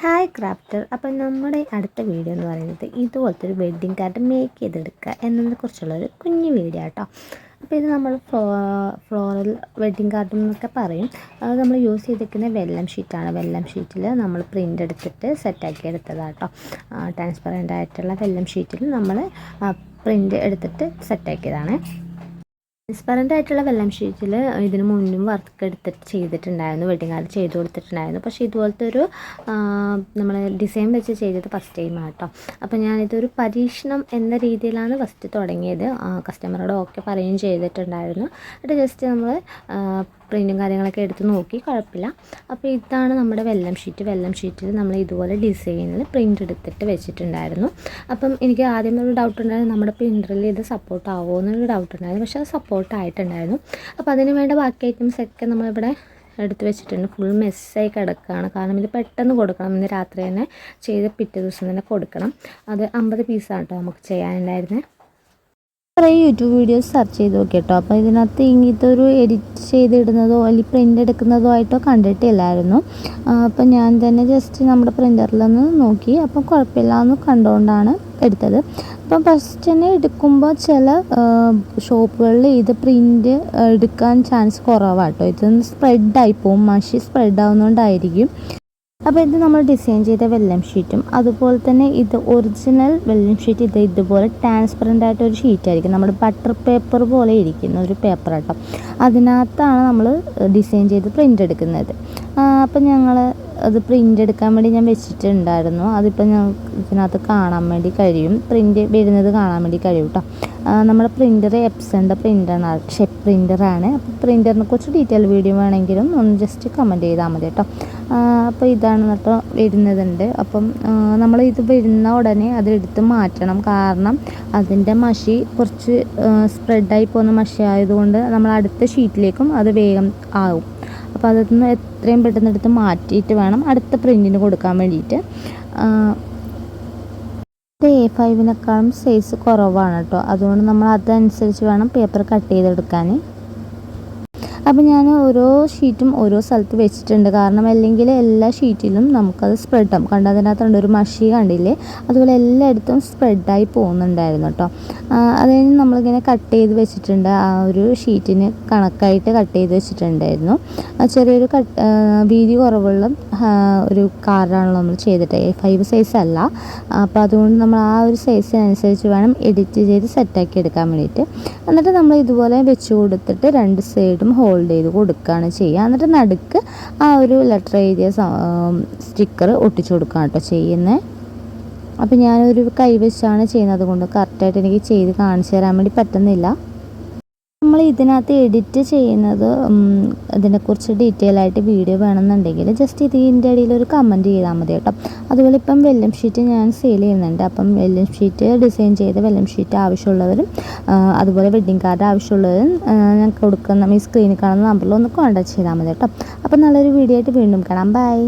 Hi crafter. അപ്പോൾ നമ്മുടെ അടുത്ത വീഡിയോ എന്ന് പറയുന്നത് ഇതുപോലത്തെ ഒരു വെഡ്ഡിങ് കാർഡ് മേക്ക് ചെയ്തെടുക്കുക എന്നതിനെക്കുറിച്ചുള്ളൊരു കുഞ്ഞു വീഡിയോ കേട്ടോ. അപ്പോൾ ഇത് നമ്മൾ ഫ്ലോറൽ വെഡ്ഡിങ് കാർഡ് എന്നൊക്കെ പറയും. അത് നമ്മൾ യൂസ് ചെയ്തിരിക്കുന്ന വെല്ലം ഷീറ്റാണ്. വെല്ലം ഷീറ്റിൽ നമ്മൾ പ്രിൻ്റ് എടുത്തിട്ട് സെറ്റാക്കി എടുത്തതാണ് കേട്ടോ. ട്രാൻസ്പെറൻ്റ് ആയിട്ടുള്ള വെല്ലം ഷീറ്റിൽ നമ്മൾ പ്രിൻ്റ് എടുത്തിട്ട് സെറ്റാക്കിയതാണ്. ട്രാൻസ്പെറൻ്റ് ആയിട്ടുള്ള വെല്ലം ഷീറ്റിൽ ഇതിന് മുന്നും വർക്ക് എടുത്തിട്ട് ചെയ്തിട്ടുണ്ടായിരുന്നു, വെഡ്ഡിങ് കാർഡ് ചെയ്ത് കൊടുത്തിട്ടുണ്ടായിരുന്നു. പക്ഷേ ഇതുപോലത്തെ ഒരു നമ്മൾ ഡിസൈൻ വെച്ച് ചെയ്തത് ഫസ്റ്റ് ടൈമാണ് കേട്ടോ. അപ്പോൾ ഞാനിതൊരു പരീക്ഷണം എന്ന രീതിയിലാണ് ഫസ്റ്റ് തുടങ്ങിയത്. കസ്റ്റമറോട് ഓക്കെ പറയുകയും ചെയ്തിട്ടുണ്ടായിരുന്നു. എന്നിട്ട് ജസ്റ്റ് നമ്മൾ പ്രിൻറ്റും കാര്യങ്ങളൊക്കെ എടുത്ത് നോക്കി, കുഴപ്പമില്ല. അപ്പോൾ ഇതാണ് നമ്മുടെ വെല്ലം ഷീറ്റ്. വെല്ലം ഷീറ്റിൽ നമ്മൾ ഇതുപോലെ ഡിസൈനിൽ പ്രിൻ്റ് എടുത്തിട്ട് വെച്ചിട്ടുണ്ടായിരുന്നു. അപ്പം എനിക്ക് ആദ്യം ഒരു ഡൗട്ട് ഉണ്ടായിരുന്നു, നമ്മുടെ പ്രിൻ്ററിൽ ഇത് സപ്പോർട്ട് ആവുമോ എന്നൊരു ഡൗട്ട് ഉണ്ടായിരുന്നു. പക്ഷേ അത് സപ്പോർട്ടായിട്ടുണ്ടായിരുന്നു. അപ്പോൾ അതിന് വേണ്ട ബാക്കി ഐറ്റംസൊക്കെ നമ്മളിവിടെ എടുത്ത് വെച്ചിട്ടുണ്ട്. ഫുൾ മെസ്സായി കിടക്കുകയാണ്. കാരണം ഇത് പെട്ടെന്ന് കൊടുക്കണം. ഇന്ന് രാത്രി തന്നെ ചെയ്ത് പിറ്റേ ദിവസം തന്നെ കൊടുക്കണം. അത് 50 പീസാണ് കേട്ടോ നമുക്ക് ചെയ്യാനുണ്ടായിരുന്നത്. കുറേ യൂട്യൂബ് വീഡിയോസ് സെർച്ച് ചെയ്ത് നോക്കി കേട്ടോ. അപ്പോൾ ഇതിനകത്ത് ഇങ്ങനത്തെ ഒരു എഡിറ്റ് ചെയ്തിടുന്നതോ അല്ലെങ്കിൽ പ്രിൻ്റ് എടുക്കുന്നതോ ആയിട്ടോ കണ്ടിട്ടില്ലായിരുന്നു. അപ്പം ഞാൻ തന്നെ ജസ്റ്റ് നമ്മുടെ പ്രിൻ്ററിലൊന്ന് നോക്കി. അപ്പം കുഴപ്പമില്ല എന്ന് കണ്ടുകൊണ്ടാണ് എടുത്തത്. അപ്പം ഫസ്റ്റ് തന്നെ എടുക്കുമ്പോൾ ചില ഷോപ്പുകളിൽ ഇത് പ്രിൻ്റ് എടുക്കാൻ ചാൻസ് കുറവാണ് കേട്ടോ. ഇത് സ്പ്രെഡായി പോവും, മഷി സ്പ്രെഡ് ആവുന്നതുകൊണ്ടായിരിക്കും. അപ്പോൾ ഇത് നമ്മൾ ഡിസൈൻ ചെയ്ത വെല്ലം ഷീറ്റും അതുപോലെ തന്നെ ഇത് ഒറിജിനൽ വെല്ലം ഷീറ്റ് ഇതുപോലെ ട്രാൻസ്പെറൻ്റ് ആയിട്ടൊരു ഷീറ്റായിരിക്കും. നമ്മുടെ ബട്ടർ പേപ്പർ പോലെ ഇരിക്കുന്ന ഒരു പേപ്പർ കേട്ടോ. അതിനകത്താണ് നമ്മൾ ഡിസൈൻ ചെയ്ത് പ്രിൻ്റ് എടുക്കുന്നത്. അപ്പം ഞങ്ങൾ അത് പ്രിൻ്റ് എടുക്കാൻ വേണ്ടി ഞാൻ വെച്ചിട്ടുണ്ടായിരുന്നു. അതിപ്പോൾ ഞങ്ങൾക്ക് ഇതിനകത്ത് കാണാൻ വേണ്ടി കഴിയും, പ്രിൻ്റ് വരുന്നത് കാണാൻ വേണ്ടി കഴിയും കേട്ടോ. നമ്മുടെ പ്രിൻ്റർ എപ്സൻ്റെ പ്രിൻ്ററാണ്, ഷെപ്പ് പ്രിൻ്ററാണ്. അപ്പോൾ പ്രിൻ്ററിനെ കുറിച്ച് ഡീറ്റെയിൽ വീഡിയോ വേണമെങ്കിലും ഒന്ന് ജസ്റ്റ് കമൻറ്റ് ചെയ്താൽ മതി കേട്ടോ. അപ്പോൾ ഇതാണ് കേട്ടോ വരുന്നതുണ്ട്. അപ്പം നമ്മൾ ഇത് വരുന്ന ഉടനെ അത് എടുത്ത് മാറ്റണം. കാരണം അതിൻ്റെ മഷി കുറച്ച് സ്പ്രെഡായി പോകുന്ന മഷി ആയതുകൊണ്ട് നമ്മൾ അടുത്ത ഷീറ്റിലേക്കും അത് വേഗം ആവും. അപ്പോൾ അതൊന്ന് എത്രയും പെട്ടെന്ന് എടുത്ത് മാറ്റിയിട്ട് വേണം അടുത്ത പ്രിൻറ്റിന് കൊടുക്കാൻ വേണ്ടിയിട്ട്. A5-നേക്കാളും സൈസ് കുറവാണ് കേട്ടോ. അതുകൊണ്ട് നമ്മൾ അതനുസരിച്ച് വേണം പേപ്പർ കട്ട് ചെയ്തെടുക്കാൻ. അപ്പോൾ ഞാൻ ഓരോ ഷീറ്റും ഓരോ സ്ഥലത്ത് വെച്ചിട്ടുണ്ട്. കാരണം അല്ലെങ്കിൽ എല്ലാ ഷീറ്റിലും നമുക്കത് സ്പ്രെഡാകും. കണ്ട അതിനകത്തുണ്ട് ഒരു മഷി കണ്ടില്ലേ, അതുപോലെ എല്ലായിടത്തും സ്പ്രെഡായി പോകുന്നുണ്ടായിരുന്നു കേട്ടോ. അത് കഴിഞ്ഞ് നമ്മളിങ്ങനെ കട്ട് ചെയ്ത് വെച്ചിട്ടുണ്ട്. ആ ഒരു ഷീറ്റിന് കണക്കായിട്ട് കട്ട് ചെയ്ത് വെച്ചിട്ടുണ്ടായിരുന്നു. ചെറിയൊരു വീതി കുറവുള്ള ഒരു കാർഡാണല്ലോ നമ്മൾ ചെയ്തിട്ട്, A5 സൈസ് അല്ല. അപ്പോൾ അതുകൊണ്ട് നമ്മൾ ആ ഒരു സൈസിനനുസരിച്ച് വേണം എഡിറ്റ് ചെയ്ത് സെറ്റാക്കി എടുക്കാൻ വേണ്ടിയിട്ട്. എന്നിട്ട് നമ്മൾ ഇതുപോലെ വെച്ച് കൊടുത്തിട്ട് രണ്ട് സൈഡും ഹോൾഡ് ചെയ്ത് കൊടുക്കുകയാണ് ചെയ്യുക. എന്നിട്ട് നടുക്ക് ആ ഒരു ലെറ്റർ എഴുതിയ സ്റ്റിക്കർ ഒട്ടിച്ചു കൊടുക്കുകയാണ് കേട്ടോ ചെയ്യുന്നത്. അപ്പോൾ ഞാനൊരു കൈ വെച്ചാണ് ചെയ്യുന്നത് കൊണ്ട് കറക്റ്റായിട്ട് എനിക്ക് ചെയ്ത് കാണിച്ചു തരാൻ വേണ്ടി പറ്റുന്നില്ല. നമ്മൾ ഇതിനകത്ത് എഡിറ്റ് ചെയ്യുന്നത് ഇതിനെക്കുറിച്ച് ഡീറ്റെയിൽ ആയിട്ട് വീഡിയോ വേണമെന്നുണ്ടെങ്കിൽ ജസ്റ്റ് ഇതിൻ്റെ ഇടയിൽ ഒരു കമൻറ്റ് ചെയ്താൽ മതി കേട്ടോ. അതുപോലെ ഇപ്പം വെല്ലം ഷീറ്റ് ഞാൻ സെയിൽ ചെയ്യുന്നുണ്ട്. അപ്പം വെല്ലം ഷീറ്റ് ഡിസൈൻ ചെയ്ത വെല്ലം ഷീറ്റ് ആവശ്യമുള്ളവരും അതുപോലെ വെഡ്ഡിങ് കാർഡ് ആവശ്യമുള്ളവരും ഞാൻ കൊടുക്കുന്ന ഈ സ്ക്രീനിൽ കാണുന്ന നമ്പറിൽ ഒന്ന് കോൺടാക്ട് ചെയ്താൽ മതി കേട്ടോ. അപ്പം നല്ലൊരു വീഡിയോ ആയിട്ട് വീണ്ടും കാണാം. ബൈ.